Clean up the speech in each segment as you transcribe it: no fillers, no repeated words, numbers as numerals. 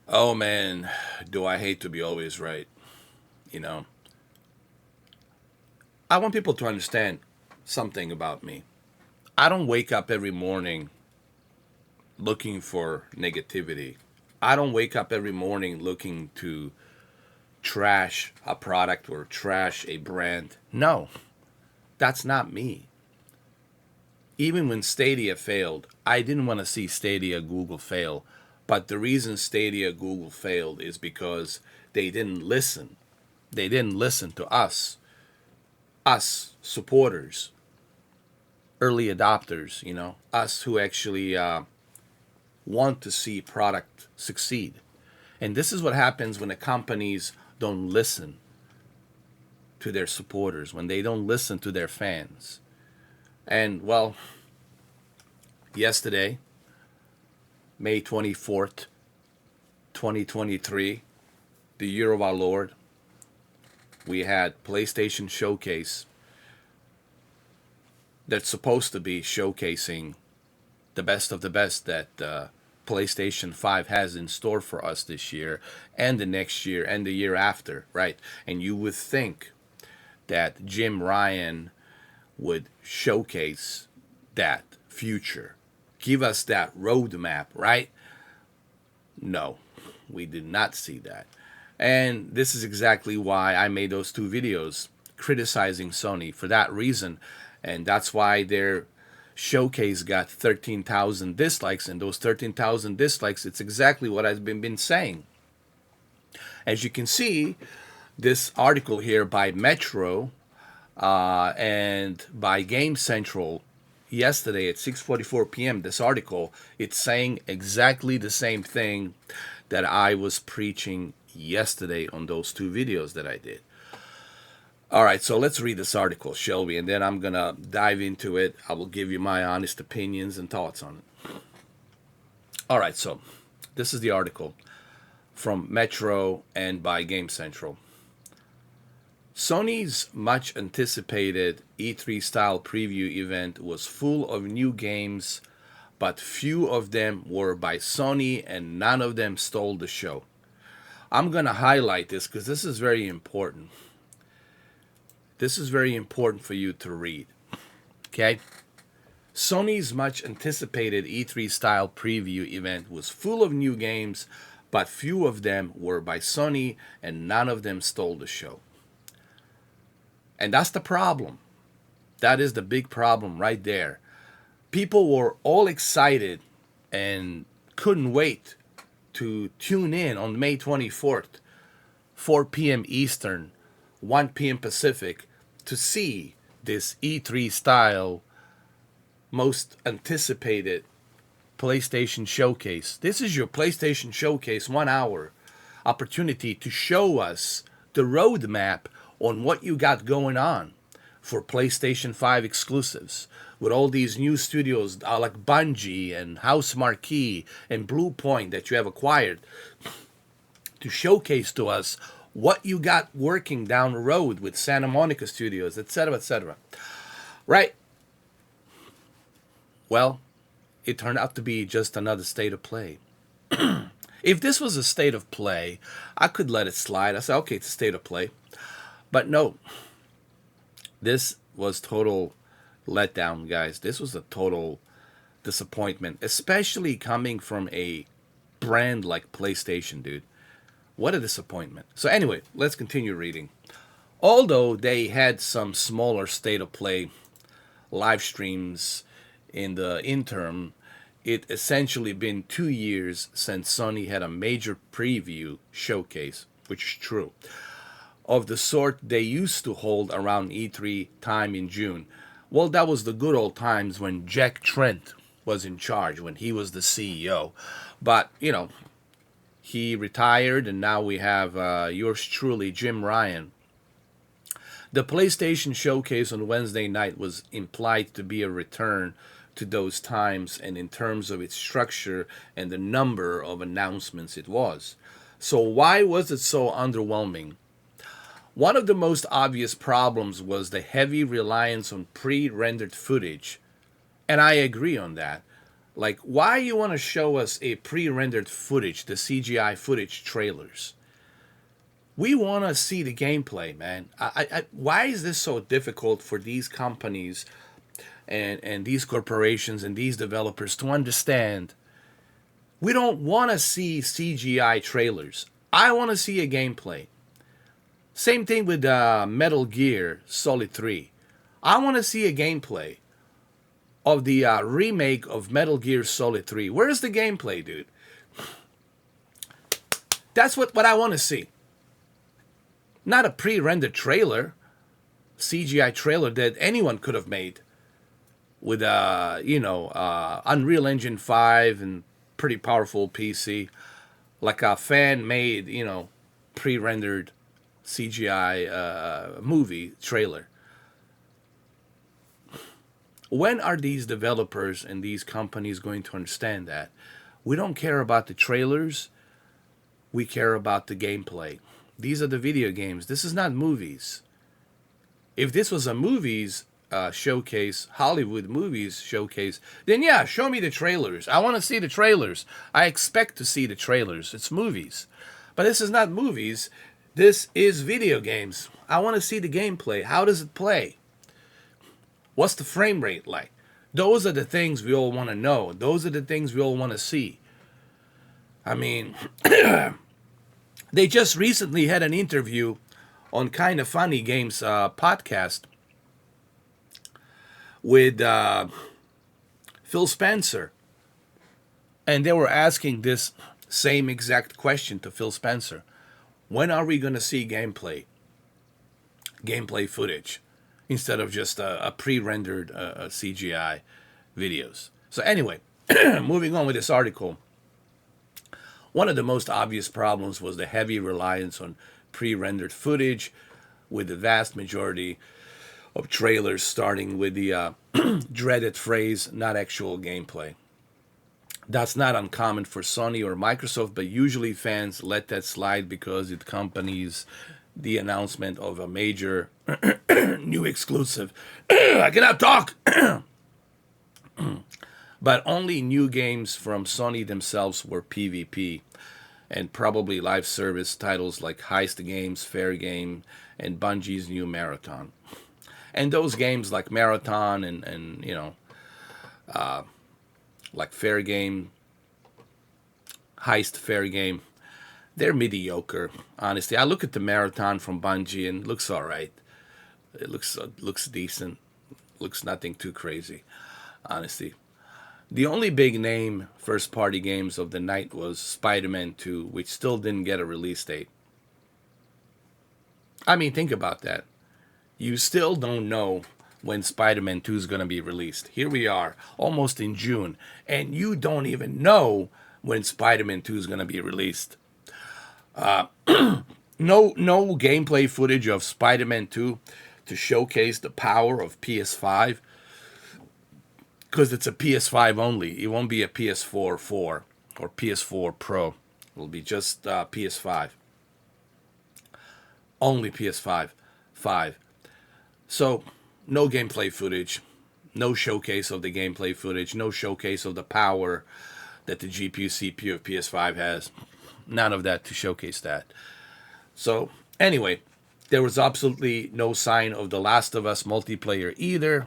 Oh man, do I hate to be always right. You know, I want people to understand something about me. I don't wake up every morning looking for negativity. I don't wake up every morning looking to trash a product or trash a brand. No, that's not me. Even when Stadia failed, I didn't want to see Stadia Google fail. But the reason Stadia Google failed is because they didn't listen. They didn't listen to us supporters, early adopters, us who actually want to see product succeed. And this is what happens when the companies don't listen to their supporters, when they don't listen to their fans. And well, yesterday, May 24th, 2023, the year of our Lord, we had PlayStation Showcase that's supposed to be showcasing the best of the best that PlayStation 5 has in store for us this year and the next year and the year after, right? And you would think that Jim Ryan would showcase that future, give us that roadmap, right? No, we did not see that. And this is exactly why I made those two videos criticizing Sony for that reason. And that's why their showcase got 13,000 dislikes. And those 13,000 dislikes, it's exactly what I've been saying. As you can see, this article here by Metro and by GameCentral yesterday at 6:44 p.m. This article, it's saying exactly the same thing that I was preaching yesterday on those two videos that I did. All right, so let's read this article, shall we? And then I'm going to dive into it. I will give you my honest opinions and thoughts on it. All right, so this is the article from Metro and by Game Central. Sony's much anticipated E3 style preview event was full of new games, but few of them were by Sony and none of them stole the show. I'm going to highlight this because this is very important. This is very important for you to read. Okay? Sony's much anticipated E3 style preview event was full of new games, but few of them were by Sony and none of them stole the show. And that's the problem. That is the big problem right there. People were all excited and couldn't wait to tune in on May 24th, 4 p.m. Eastern, 1 p.m. Pacific, to see this E3 style most anticipated PlayStation Showcase. This is your PlayStation Showcase 1 hour opportunity to show us the roadmap on what you got going on for PlayStation 5 exclusives with all these new studios like Bungie and House Marquee and Blue Point that you have acquired to showcase to us what you got working down the road with Santa Monica Studios, etc., etc. Right? Well, it turned out to be just another state of play. If this was a state of play, I could let it slide. I said, okay, it's a state of play. But no, this was total letdown, guys. This was a total disappointment, especially coming from a brand like PlayStation, dude. What a disappointment. So, anyway, let's continue reading. Although they had some smaller state of play live streams in the interim, it essentially been 2 years since Sony had a major preview showcase, which is true, of the sort they used to hold around E3 time in June. Well, that was the good old times when Jack Trent was in charge, when he was the CEO. But, he retired, and now we have yours truly, Jim Ryan. The PlayStation Showcase on Wednesday night was implied to be a return to those times, and in terms of its structure and the number of announcements it was. So, why was it so underwhelming? One of the most obvious problems was the heavy reliance on pre rendered footage, and I agree on that. Like, why you want to show us a pre-rendered footage, the CGI footage trailers? We want to see the gameplay, man. Why is this so difficult for these companies and these corporations and these developers to understand? We don't want to see CGI trailers. I want to see a gameplay. Same thing with Metal Gear Solid 3. I want to see a gameplay of the remake of Metal Gear Solid 3. Where's the gameplay, dude? That's what I want to see. Not a pre-rendered trailer, CGI trailer that anyone could have made with Unreal Engine 5 and pretty powerful PC, like a fan made, pre-rendered CGI movie trailer. When are these developers and these companies going to understand that? We don't care about the trailers. We care about the gameplay. These are the video games. This is not movies. If this was a movies showcase, Hollywood movies showcase, then yeah, show me the trailers. I want to see the trailers. I expect to see the trailers. It's movies. But this is not movies. This is video games. I want to see the gameplay. How does it play? What's the frame rate like? Those are the things we all want to know. Those are the things we all want to see. I mean, they just recently had an interview on Kind of Funny Games podcast with Phil Spencer. And they were asking this same exact question to Phil Spencer. When are we going to see gameplay footage, instead of just a pre-rendered CGI videos? So anyway, moving on with this article. One of the most obvious problems was the heavy reliance on pre-rendered footage, with the vast majority of trailers starting with the dreaded phrase, not actual gameplay. That's not uncommon for Sony or Microsoft, but usually fans let that slide because it accompanies the announcement of a major new exclusive. I cannot talk! But only new games from Sony themselves were PvP, and probably live service titles like Heist Games, Fair Game, and Bungie's new Marathon. And those games like Marathon and like Fair Game, Heist, Fair Game, they're mediocre, honestly. I look at the Marathon from Bungie and it looks all right. It looks decent. Looks nothing too crazy, honestly. The only big name first-party games of the night was Spider-Man 2, which still didn't get a release date. I mean, think about that. You still don't know when Spider-Man 2 is going to be released. Here we are, almost in June, and you don't even know when Spider-Man 2 is going to be released. No gameplay footage of Spider-Man 2 to showcase the power of PS5, because it's a PS5 only. It won't be a PS4 4 or PS4 Pro. It'll be just PS5. Only PS5 5. So, no gameplay footage, no showcase of the gameplay footage, no showcase of the power that the GPU, CPU of PS5 has. None of that to showcase that. So, anyway, there was absolutely no sign of The Last of Us multiplayer either.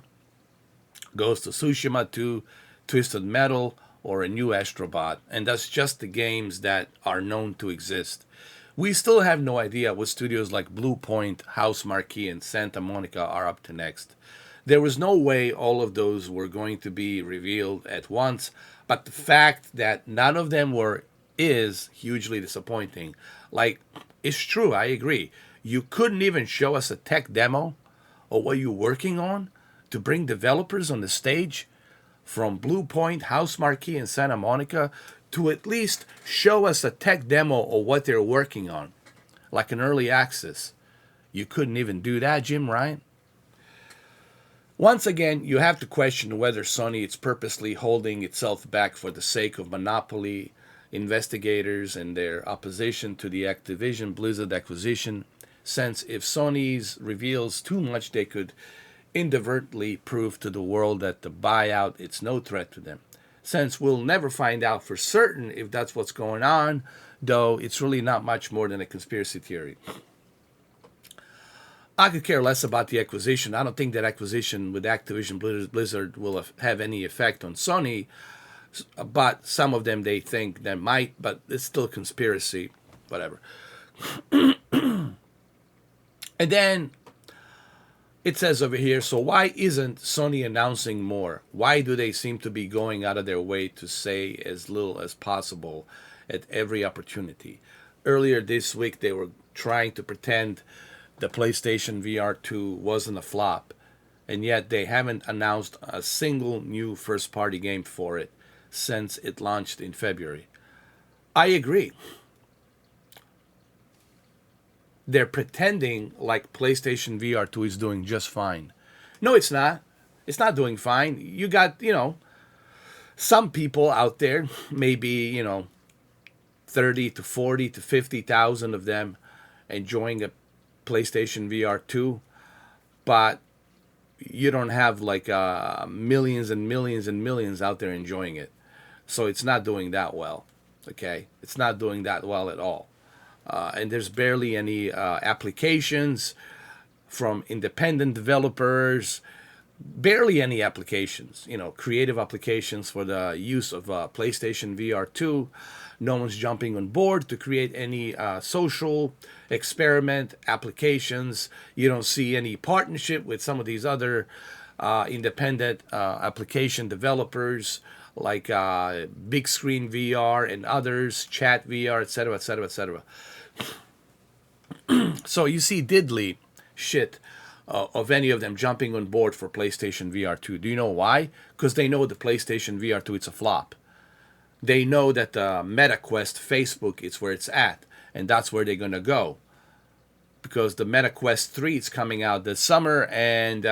Ghost of Tsushima 2, Twisted Metal, or a new Astrobot. And that's just the games that are known to exist. We still have no idea what studios like Blue Point, House Marquee, and Santa Monica are up to next. There was no way all of those were going to be revealed at once, but the fact that none of them were is hugely disappointing. Like, it's true, I agree. You couldn't even show us a tech demo of what you're working on to bring developers on the stage from Blue Point, House Marquee, and Santa Monica to at least show us a tech demo of what they're working on, like an early access. You couldn't even do that, Jim Ryan. Once again, you have to question whether Sony is purposely holding itself back for the sake of monopoly investigators and their opposition to the Activision Blizzard acquisition, since if Sony's reveals too much, they could inadvertently prove to the world that the buyout is no threat to them. Since we'll never find out for certain if that's what's going on, though it's really not much more than a conspiracy theory. I could care less about the acquisition. I don't think that acquisition with Activision Blizzard will have any effect on Sony, but some of them they think that might, but it's still conspiracy, whatever. And then it says over here, so why isn't Sony announcing more? Why do they seem to be going out of their way to say as little as possible at every opportunity? Earlier this week, they were trying to pretend the PlayStation VR 2 wasn't a flop, and yet they haven't announced a single new first-party game for it since it launched in February. I agree. They're pretending like PlayStation VR 2 is doing just fine. No, it's not. It's not doing fine. You got, some people out there, maybe, 30 to 40 to 50,000 of them enjoying a PlayStation VR 2, but you don't have like millions and millions and millions out there enjoying it. So it's not doing that well, okay? It's not doing that well at all. And there's barely any applications from independent developers, barely any applications, creative applications for the use of PlayStation VR 2. No one's jumping on board to create any social experiment applications. You don't see any partnership with some of these other independent application developers like Big Screen VR and others, Chat VR, etc., etc., etc. So you see diddly shit of any of them jumping on board for PlayStation VR 2. Do you know why? Because they know the PlayStation VR 2, it's a flop. They know that the MetaQuest Facebook is where it's at, and that's where they're going to go. Because the MetaQuest 3 is coming out this summer, and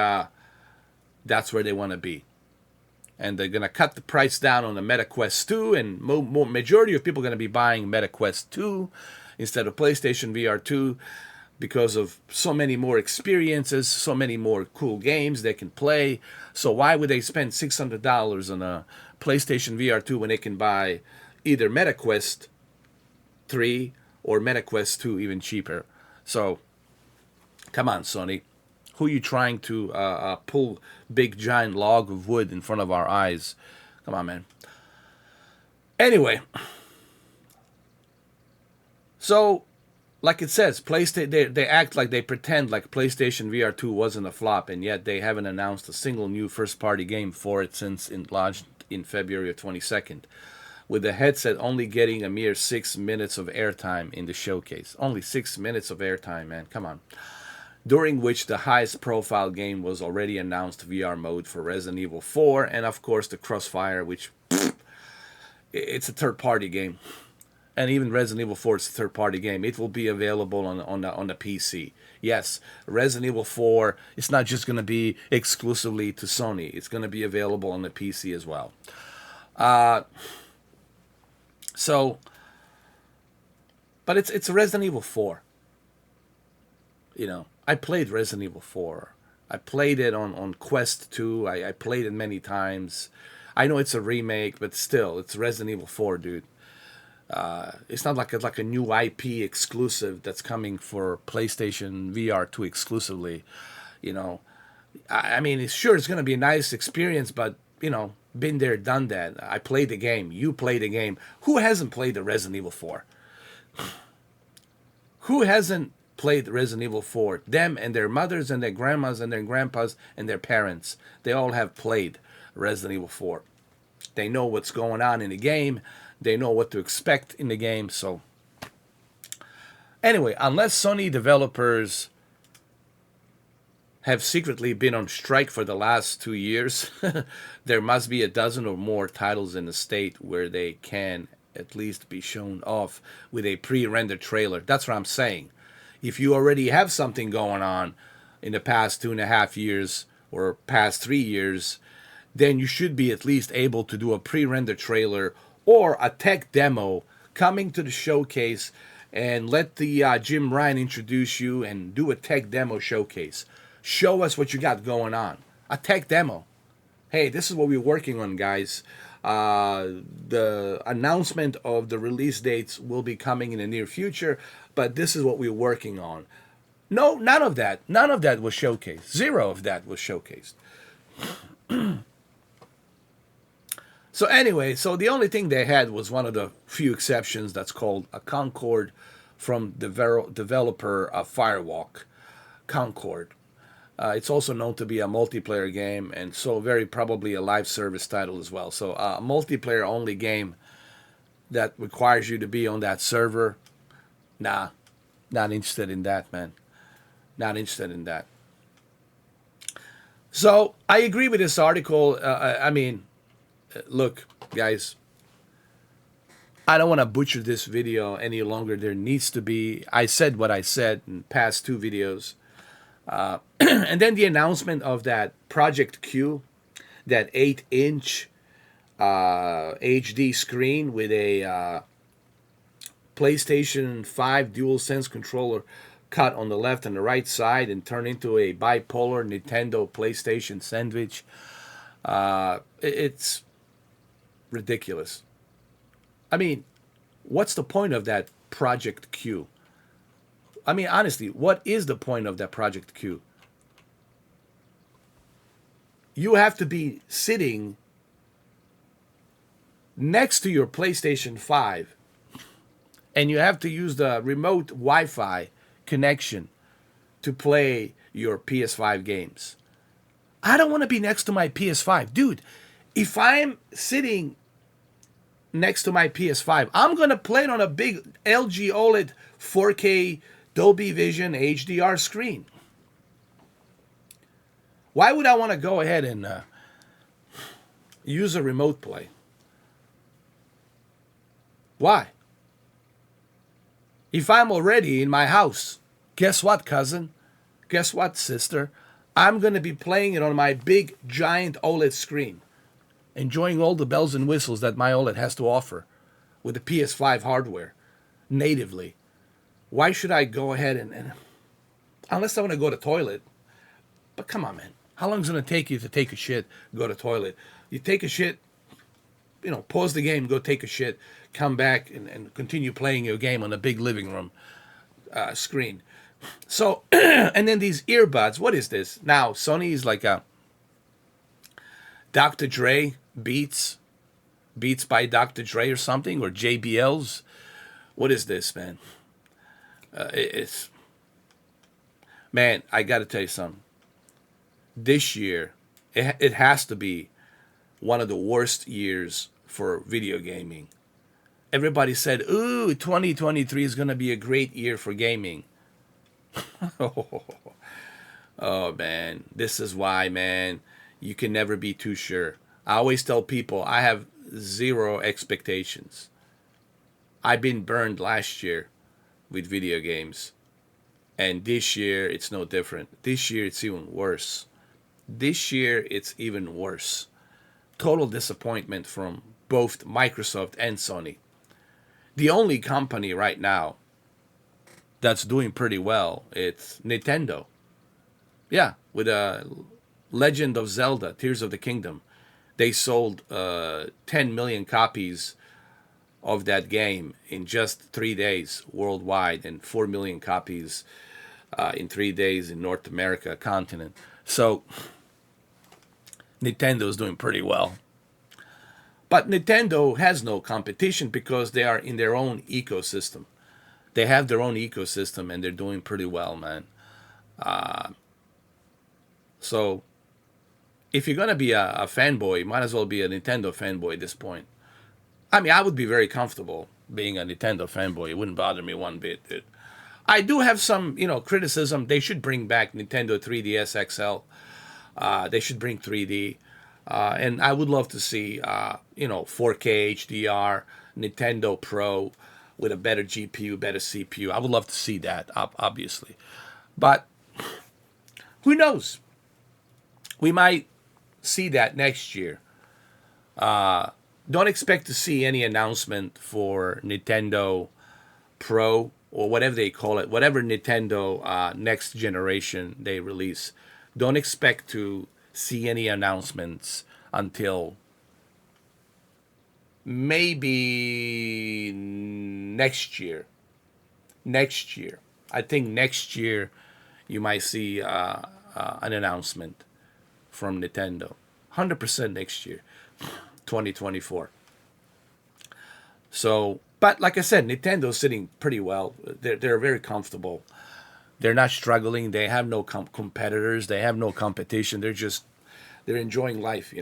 that's where they want to be. And they're going to cut the price down on the MetaQuest 2, and majority of people are going to be buying MetaQuest 2 instead of PlayStation VR 2 because of so many more experiences, so many more cool games they can play. So why would they spend $600 on a PlayStation VR 2 when they can buy either MetaQuest 3 or MetaQuest 2 even cheaper? So, come on, Sony. Who are you trying to pull big giant log of wood in front of our eyes? Come on, man. Anyway, so like it says, they act like they pretend like PlayStation VR 2 wasn't a flop, and yet they haven't announced a single new first-party game for it since it launched in February of 22nd, with the headset only getting a mere 6 minutes of airtime in the showcase. Only 6 minutes of airtime, man. Come on. During which the highest profile game was already announced VR mode for Resident Evil 4, and of course the Crossfire, which it's a third-party game. And even Resident Evil 4 is a third-party game. It will be available on the PC. Yes, Resident Evil 4 is not just going to be exclusively to Sony. It's going to be available on the PC as well. But it's Resident Evil 4. I played Resident Evil 4. I played it on Quest 2. I played it many times. I know it's a remake, but still, it's Resident Evil 4, dude. It's not like a new IP exclusive that's coming for PlayStation VR 2 exclusively. I mean, it's going to be a nice experience, but been there, done that. I played the game. You played the game. Who hasn't played the Resident Evil 4? Who hasn't played Resident Evil 4? Them and their mothers and their grandmas and their grandpas and their parents. They all have played Resident Evil 4. They know what's going on in the game. They know what to expect in the game. So anyway, unless Sony developers have secretly been on strike for the last 2 years, there must be a dozen or more titles in the state where they can at least be shown off with a pre-rendered trailer. That's what I'm saying. If you already have something going on in the past 2.5 years or past 3 years, then you should be at least able to do a pre-rendered trailer or a tech demo coming to the showcase, and let the Jim Ryan introduce you and do a tech demo showcase. Show us what you got going on. A tech demo. Hey, this is what we're working on, guys. The announcement of the release dates will be coming in the near future, but this is what we're working on. No, none of that. None of that was showcased. Zero of that was showcased. So anyway, so the only thing they had was one of the few exceptions that's called a Concord from developer Firewalk. Concord. It's also known to be a multiplayer game, and so very probably a live service title as well. So a multiplayer only game that requires you to be on that server. Nah, not interested in that, man. Not interested in that. So I agree with this article. I mean, look, guys, I don't want to butcher this video any longer. There needs to be. I said what I said in past two videos. And then the announcement of that Project Q, that 8-inch HD screen with a PlayStation 5 DualSense controller cut on the left and the right side and turned into a bipolar Nintendo PlayStation sandwich. It's ridiculous. I mean, what's the point of that Project Q? I mean, honestly, what is the point of that Project Q? You have to be sitting next to your PlayStation 5 and you have to use the remote Wi-Fi connection to play your PS5 games. I don't want to be next to my PS5. Dude, if I'm sitting next to my PS5, I'm going to play it on a big LG OLED 4K Dolby Vision HDR screen. Why would I want to go ahead and use a remote play? Why? If I'm already in my house, guess what, cousin? Guess what, sister? I'm going to be playing it on my big, giant OLED screen, enjoying all the bells and whistles that my OLED has to offer with the PS5 hardware natively. Why should I go ahead and unless I want to go to the toilet? But come on, man. How long is it going to take you to take a shit, go to the toilet? You take a shit, pause the game, go take a shit, come back and continue playing your game on a big living room screen. So, and then these earbuds, what is this? Now, Sony is like a Dr. Dre Beats by Dr. Dre or something, or JBL's. What is this, man? It's, man, I got to tell you something. This year, it has to be one of the worst years for video gaming. Everybody said, ooh, 2023 is going to be a great year for gaming. Oh, man. This is why, man, you can never be too sure. I always tell people I have zero expectations. I've been burned last year with video games. And this year, it's no different. This year, it's even worse. This year, it's even worse. Total disappointment from both Microsoft and Sony. The only company right now that's doing pretty well, it's Nintendo. Yeah, with Legend of Zelda, Tears of the Kingdom. They sold 10 million copies of that game in just 3 days worldwide, and 4 million copies in 3 days in North America continent. So Nintendo is doing pretty well. But Nintendo has no competition because they are in their own ecosystem. They have their own ecosystem and they're doing pretty well, man. So if you're going to be a fanboy, you might as well be a Nintendo fanboy at this point. I mean, I would be very comfortable being a Nintendo fanboy. It wouldn't bother me one bit, dude. I do have some, criticism. They should bring back Nintendo 3DS XL. They should bring 3D. And I would love to see, 4K HDR, Nintendo Pro with a better GPU, better CPU. I would love to see that, obviously. But who knows? We might see that next year. Don't expect to see any announcement for Nintendo Pro or whatever they call it, whatever Nintendo next generation they release. Don't expect to see any announcements until maybe next year. Next year, I think next year you might see an announcement from Nintendo. 100% next year, 2024. So, but like I said, Nintendo's sitting pretty well. They're very comfortable. They're not struggling. They have no competitors. They have no competition. They're enjoying life,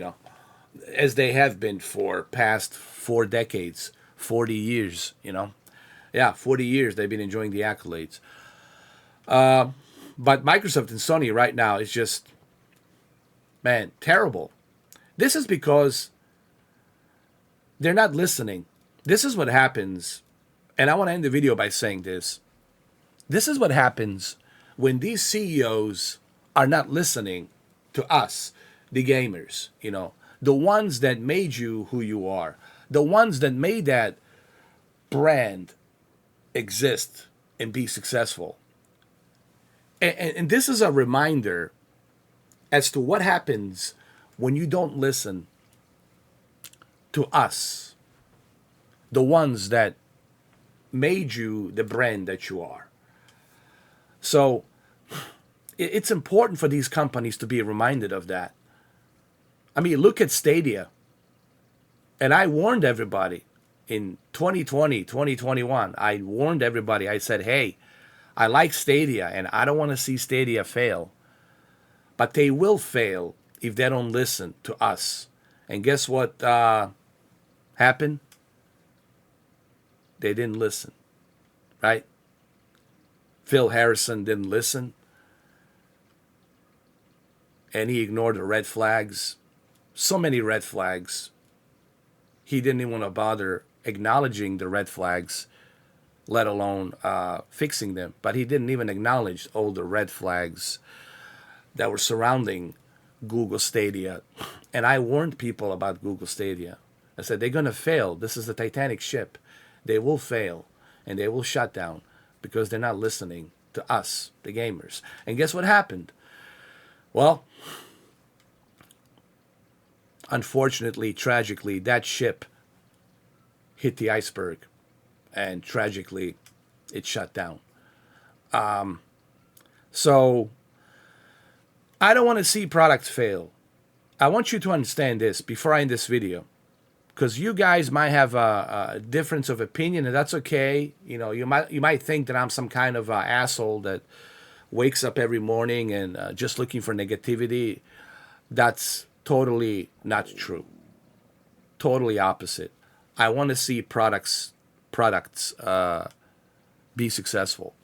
as they have been for past 4 decades, 40 years, Yeah, 40 years they've been enjoying the accolades. But Microsoft and Sony right now is just, man, terrible. This is because they're not listening. This is what happens, and I want to end the video by saying this. This is what happens when these CEOs are not listening to us, the gamers, the ones that made you who you are, the ones that made that brand exist and be successful. And this is a reminder as to what happens when you don't listen to us, the ones that made you the brand that you are. So it's important for these companies to be reminded of that. I mean, look at Stadia. And I warned everybody in 2020, 2021. I warned everybody. I said, hey, I like Stadia and I don't want to see Stadia fail. But they will fail if they don't listen to us. And guess what happened? They didn't listen, right? Phil Harrison didn't listen. And he ignored the red flags. So many red flags. He didn't even want to bother acknowledging the red flags, let alone fixing them. But he didn't even acknowledge all the red flags that were surrounding Google Stadia. And I warned people about Google Stadia. I said, they're going to fail. This is the Titanic ship. They will fail and they will shut down because they're not listening to us, the gamers. And guess what happened? Well, unfortunately, tragically, that ship hit the iceberg and tragically it shut down. So I don't want to see products fail. I want you to understand this before I end this video, because you guys might have a difference of opinion, and that's okay. You might think that I'm some kind of asshole that wakes up every morning and just looking for negativity. That's totally not true. Totally opposite. I want to see products be successful.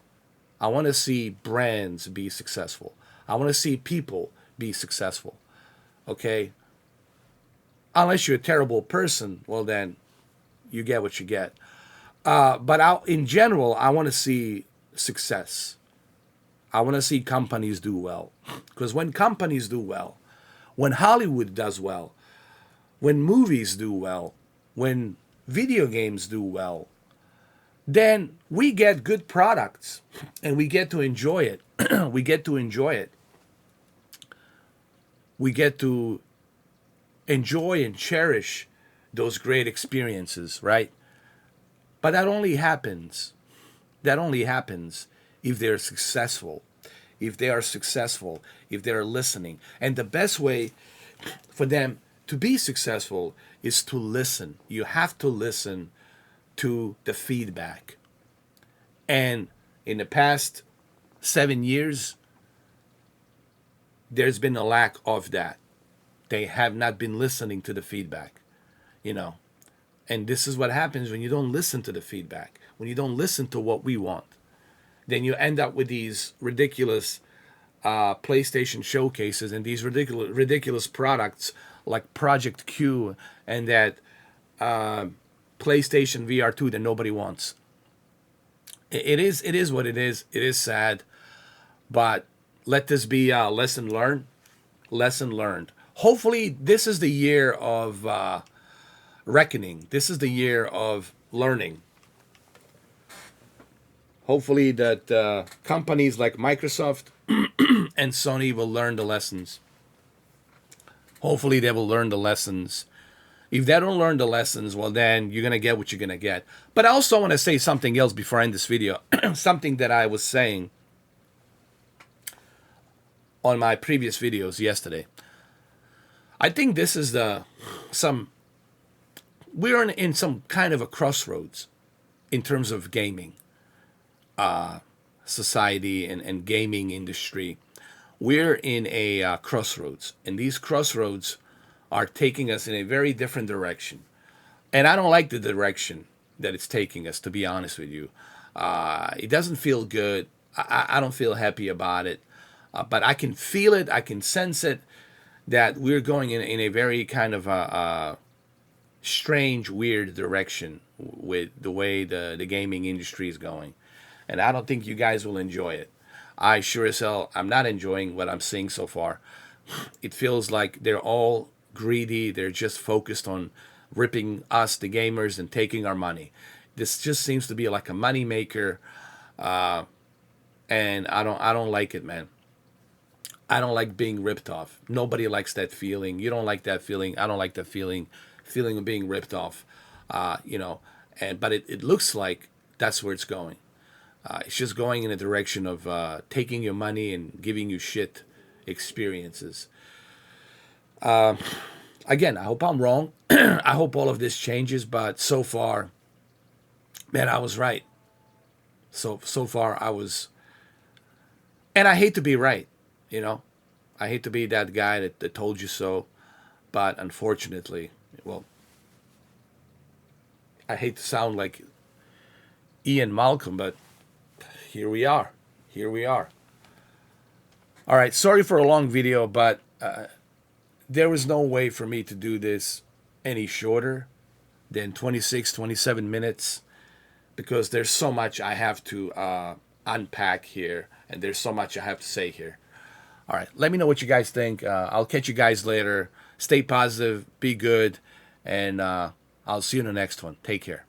I want to see brands be successful. I want to see people be successful. Okay? Unless you're a terrible person, well then, you get what you get. But in general, I want to see success. I want to see companies do well. Because when companies do well, when Hollywood does well, when movies do well, when video games do well, then we get good products and we get to enjoy it. We get to enjoy it. We get to enjoy and cherish those great experiences, right? But that only happens if they're successful. If they are successful, if they're listening. And the best way for them to be successful is to listen. You have to listen to the feedback. And in the past 7 years, there's been a lack of that. They have not been listening to the feedback, And this is what happens when you don't listen to the feedback, when you don't listen to what we want. Then you end up with these ridiculous PlayStation showcases and these ridiculous products like Project Q and that PlayStation VR2 that nobody wants. It is what it is. It is sad, but let this be a lesson learned. Lesson learned. Hopefully, this is the year of reckoning. This is the year of learning. Hopefully that companies like Microsoft and Sony will learn the lessons. Hopefully they will learn the lessons If they don't learn the lessons, well, then you're going to get what you're going to get. But I also want to say something else before I end this video. Something that I was saying on my previous videos yesterday. I think this is we're in some kind of a crossroads in terms of gaming society and gaming industry. We're in a crossroads, and these crossroads are taking us in a very different direction. And I don't like the direction that it's taking us, to be honest with you. It doesn't feel good. I don't feel happy about it. But I can feel it. I can sense it, that we're going in a very kind of a strange, weird direction with the way the gaming industry is going. And I don't think you guys will enjoy it. I sure as hell, I'm not enjoying what I'm seeing so far. It feels like they're all greedy. They're just focused on ripping us, the gamers, and taking our money. This just seems to be like a money maker, and I don't like it, man. I don't like being ripped off. Nobody likes that feeling. You don't like that feeling. I don't like that feeling of being ripped off. But it looks like that's where it's going. It's just going in a direction of taking your money and giving you shit experiences. Again, I hope I'm wrong. I hope all of this changes, but so far, man, I was right. So far I was, and I hate to be right, you know. I hate to be that guy that told you so, but unfortunately, well, I hate to sound like Ian Malcolm, but here we are. Here we are. All right, sorry for a long video, but there was no way for me to do this any shorter than 26, 27 minutes, because there's so much I have to unpack here, and there's so much I have to say here. All right, let me know what you guys think. I'll catch you guys later. Stay positive, be good, and I'll see you in the next one. Take care.